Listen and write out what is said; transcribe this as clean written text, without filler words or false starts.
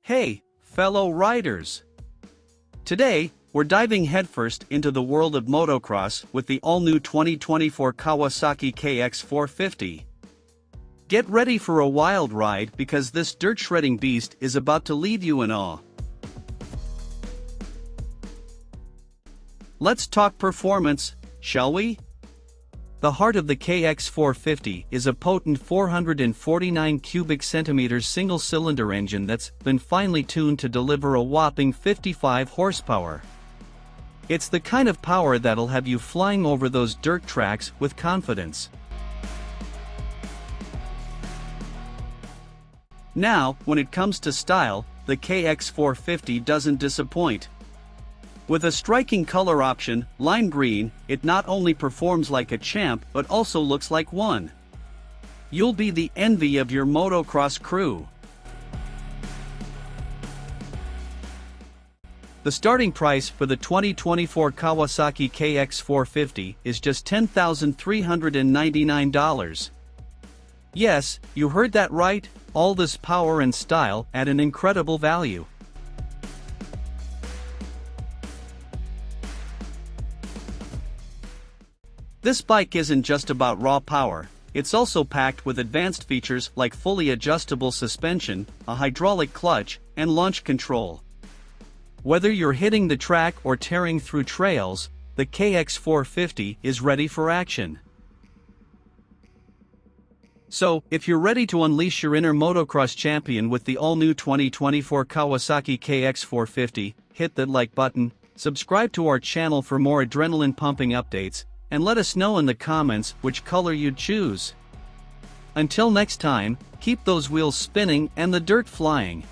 Hey, fellow riders! Today, we're diving headfirst into the world of motocross with the all-new 2024 Kawasaki KX450. Get ready for a wild ride because this dirt-shredding beast is about to leave you in awe. Let's talk performance, shall we? The heart of the KX450 is a potent 449 cubic centimeters single-cylinder engine that's been finely tuned to deliver a whopping 55 horsepower. It's the kind of power that'll have you flying over those dirt tracks with confidence. Now, when it comes to style, the KX450 doesn't disappoint. With a striking color option, lime green, it not only performs like a champ but also looks like one. You'll be the envy of your motocross crew. The starting price for the 2024 Kawasaki KX450 is just $10,399. Yes, you heard that right, all this power and style at an incredible value. This bike isn't just about raw power, it's also packed with advanced features like fully adjustable suspension, a hydraulic clutch, and launch control. Whether you're hitting the track or tearing through trails, the KX450 is ready for action. So, if you're ready to unleash your inner motocross champion with the all-new 2024 Kawasaki KX450, hit that like button, subscribe to our channel for more adrenaline-pumping updates, and let us know in the comments which color you'd choose. Until next time, keep those wheels spinning and the dirt flying.